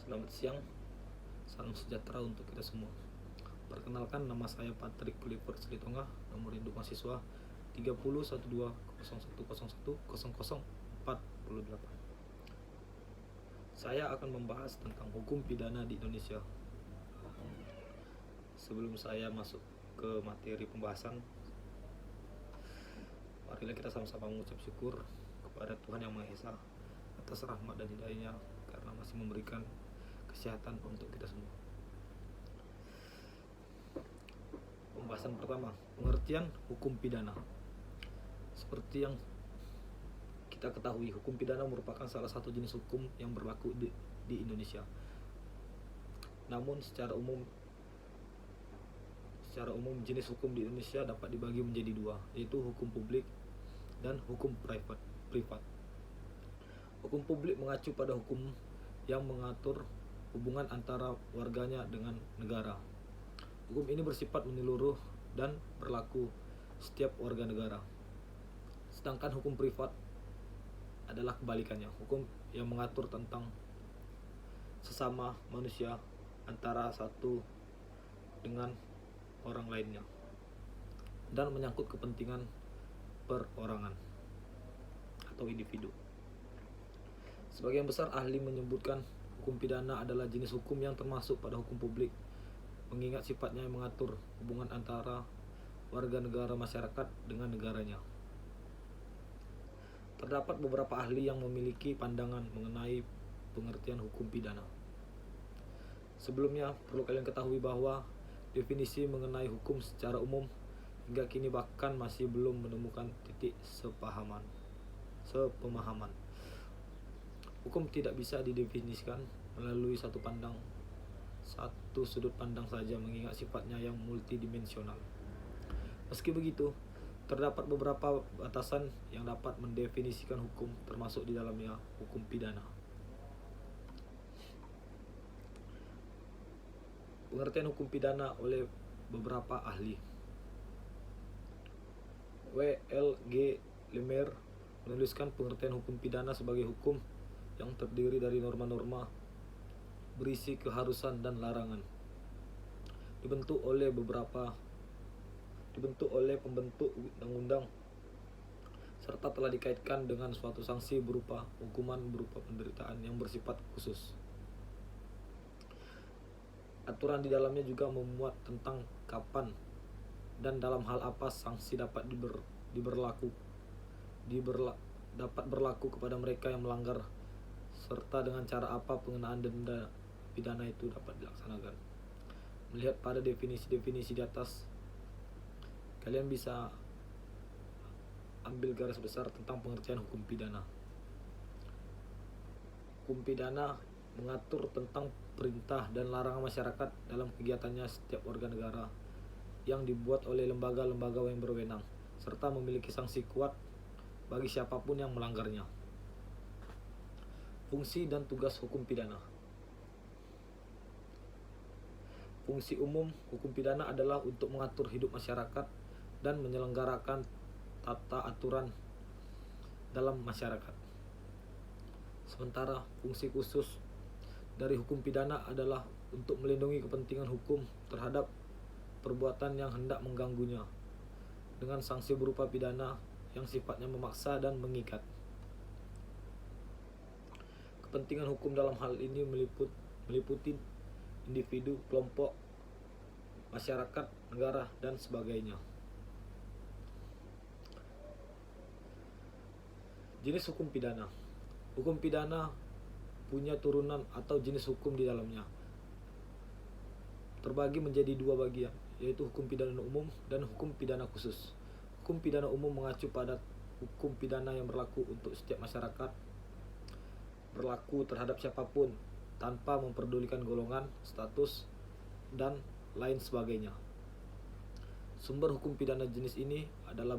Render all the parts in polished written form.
Selamat siang, salam sejahtera untuk kita semua. Perkenalkan, nama saya Patrick Clifford Silitonga, nomor induk mahasiswa 301201010048. Saya akan membahas tentang hukum pidana di Indonesia. Sebelum saya masuk ke materi pembahasan, marilah kita sama-sama mengucap syukur kepada Tuhan Yang Maha Esa atas rahmat dan hidayahnya karena masih memberikan kesehatan untuk kita semua. Pembahasan pertama, pengertian hukum pidana. Seperti yang kita ketahui, hukum pidana merupakan salah satu jenis hukum yang berlaku di Indonesia. Namun secara umum jenis hukum di Indonesia dapat dibagi menjadi dua, yaitu hukum publik dan hukum privat. Hukum publik mengacu pada hukum yang mengatur hubungan antara warganya dengan negara. Hukum ini bersifat menyeluruh dan berlaku setiap warga negara. Sedangkan hukum privat adalah kebalikannya, hukum yang mengatur tentang sesama manusia antara satu dengan orang lainnya dan menyangkut kepentingan perorangan atau individu. Sebagian besar ahli menyebutkan hukum pidana adalah jenis hukum yang termasuk pada hukum publik, mengingat sifatnya yang mengatur hubungan antara warga negara masyarakat dengan negaranya. Terdapat beberapa ahli yang memiliki pandangan mengenai pengertian hukum pidana. Sebelumnya, perlu kalian ketahui bahwa definisi mengenai hukum secara umum hingga kini bahkan masih belum menemukan titik sepemahaman. Hukum tidak bisa didefinisikan melalui satu sudut pandang saja, mengingat sifatnya yang multidimensional. Meski begitu, terdapat beberapa batasan yang dapat mendefinisikan hukum, termasuk di dalamnya hukum pidana. Pengertian hukum pidana oleh beberapa ahli. W.L.G. Lemaire menuliskan pengertian hukum pidana sebagai hukum yang terdiri dari norma-norma berisi keharusan dan larangan, dibentuk oleh pembentuk undang-undang, serta telah dikaitkan dengan suatu sanksi berupa hukuman berupa penderitaan yang bersifat khusus. Aturan di dalamnya juga memuat tentang kapan dan dalam hal apa sanksi dapat berlaku kepada mereka yang melanggar, serta dengan cara apa pengenaan denda pidana itu dapat dilaksanakan. Melihat pada definisi-definisi di atas, kalian bisa ambil garis besar tentang pengertian hukum pidana. Hukum pidana mengatur tentang perintah dan larangan masyarakat dalam kegiatannya setiap warga negara yang dibuat oleh lembaga-lembaga yang berwenang, serta memiliki sanksi kuat bagi siapapun yang melanggarnya. Fungsi dan tugas hukum pidana. Fungsi umum hukum pidana adalah untuk mengatur hidup masyarakat dan menyelenggarakan tata aturan dalam masyarakat. Sementara fungsi khusus dari hukum pidana adalah untuk melindungi kepentingan hukum terhadap perbuatan yang hendak mengganggunya dengan sanksi berupa pidana yang sifatnya memaksa dan mengikat. Kepentingan hukum dalam hal ini meliputi individu, kelompok, masyarakat, negara, dan sebagainya. Jenis hukum pidana. Hukum pidana punya turunan atau jenis hukum di dalamnya. Terbagi menjadi dua bagian, yaitu hukum pidana umum dan hukum pidana khusus. Hukum pidana umum mengacu pada hukum pidana yang berlaku untuk setiap masyarakat, berlaku terhadap siapapun tanpa memperdulikan golongan, status, dan lain sebagainya. Sumber hukum pidana jenis ini adalah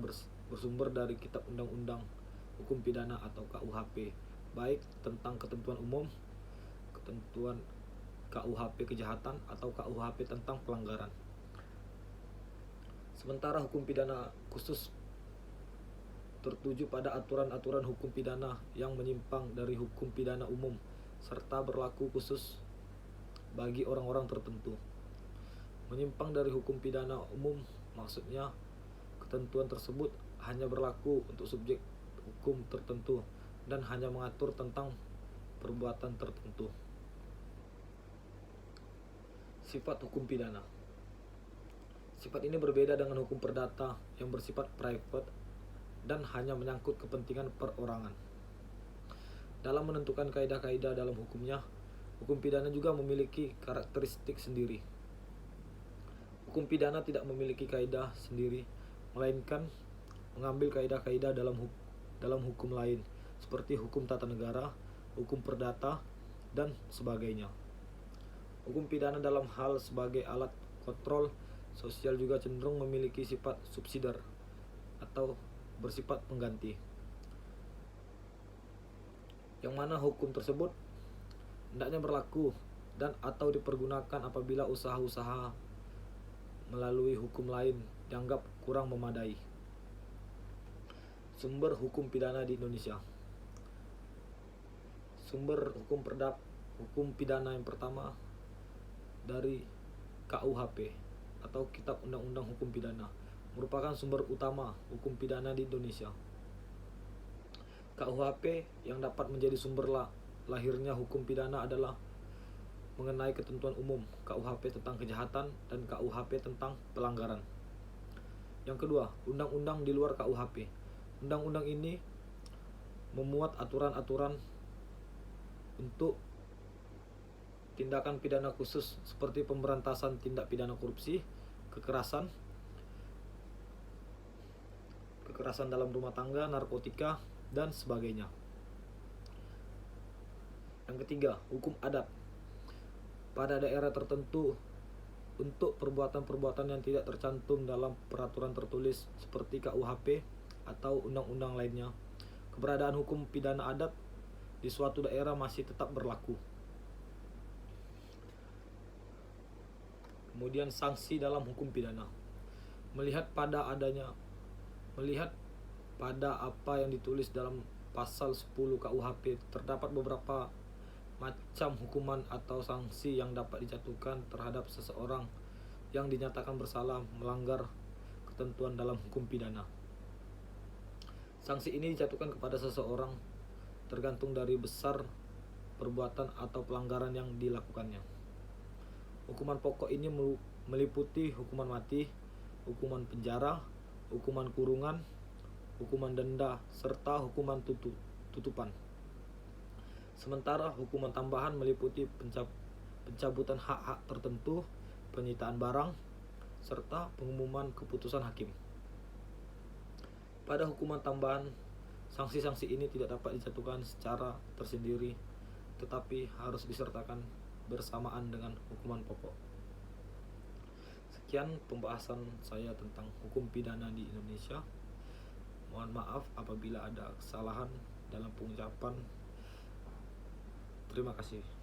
bersumber dari Kitab Undang-Undang Hukum Pidana atau KUHP, baik tentang ketentuan umum, ketentuan KUHP kejahatan, atau KUHP tentang pelanggaran. Sementara hukum pidana khusus tertuju pada aturan-aturan hukum pidana yang menyimpang dari hukum pidana umum serta berlaku khusus bagi orang-orang tertentu. Menyimpang dari hukum pidana umum maksudnya ketentuan tersebut hanya berlaku untuk subjek hukum tertentu dan hanya mengatur tentang perbuatan tertentu. Sifat hukum pidana. Sifat ini berbeda dengan hukum perdata yang bersifat private dan hanya menyangkut kepentingan perorangan. Dalam menentukan kaidah-kaidah dalam hukumnya, hukum pidana juga memiliki karakteristik sendiri. Hukum pidana tidak memiliki kaidah sendiri, melainkan mengambil kaidah-kaidah dalam hukum lain, seperti hukum tata negara, hukum perdata, dan sebagainya. Hukum pidana dalam hal sebagai alat kontrol sosial juga cenderung memiliki sifat subsidiar atau bersifat pengganti, yang mana hukum tersebut hendaknya berlaku dan atau dipergunakan apabila usaha-usaha melalui hukum lain dianggap kurang memadai. Sumber hukum pidana di Indonesia. Sumber hukum pidana yang pertama dari KUHP atau Kitab Undang-Undang Hukum Pidana, merupakan sumber utama hukum pidana di Indonesia. KUHP yang dapat menjadi sumber lahirnya hukum pidana adalah mengenai ketentuan umum, KUHP tentang kejahatan dan KUHP tentang pelanggaran. Yang kedua, undang-undang di luar KUHP. Undang-undang ini memuat aturan-aturan untuk tindakan pidana khusus seperti pemberantasan tindak pidana korupsi, kekerasan dalam rumah tangga, narkotika, dan sebagainya. Yang ketiga, hukum adat. Pada daerah tertentu untuk perbuatan-perbuatan yang tidak tercantum dalam peraturan tertulis seperti KUHP atau undang-undang lainnya, keberadaan hukum pidana adat di suatu daerah masih tetap berlaku. Kemudian sanksi dalam hukum pidana. Melihat pada apa yang ditulis dalam pasal 10 KUHP, terdapat beberapa macam hukuman atau sanksi yang dapat dijatuhkan terhadap seseorang yang dinyatakan bersalah melanggar ketentuan dalam hukum pidana. Sanksi ini dijatuhkan kepada seseorang tergantung dari besar perbuatan atau pelanggaran yang dilakukannya. Hukuman pokok ini meliputi hukuman mati, hukuman penjara, hukuman kurungan, hukuman denda, serta hukuman tutupan. Sementara hukuman tambahan meliputi pencabutan hak-hak tertentu, penyitaan barang, serta pengumuman keputusan hakim. Pada hukuman tambahan, sanksi-sanksi ini tidak dapat dijatuhkan secara tersendiri, tetapi harus disertakan bersamaan dengan hukuman pokok. Sekian pembahasan saya tentang hukum pidana di Indonesia. Mohon maaf apabila ada kesalahan dalam pengucapan. Terima kasih.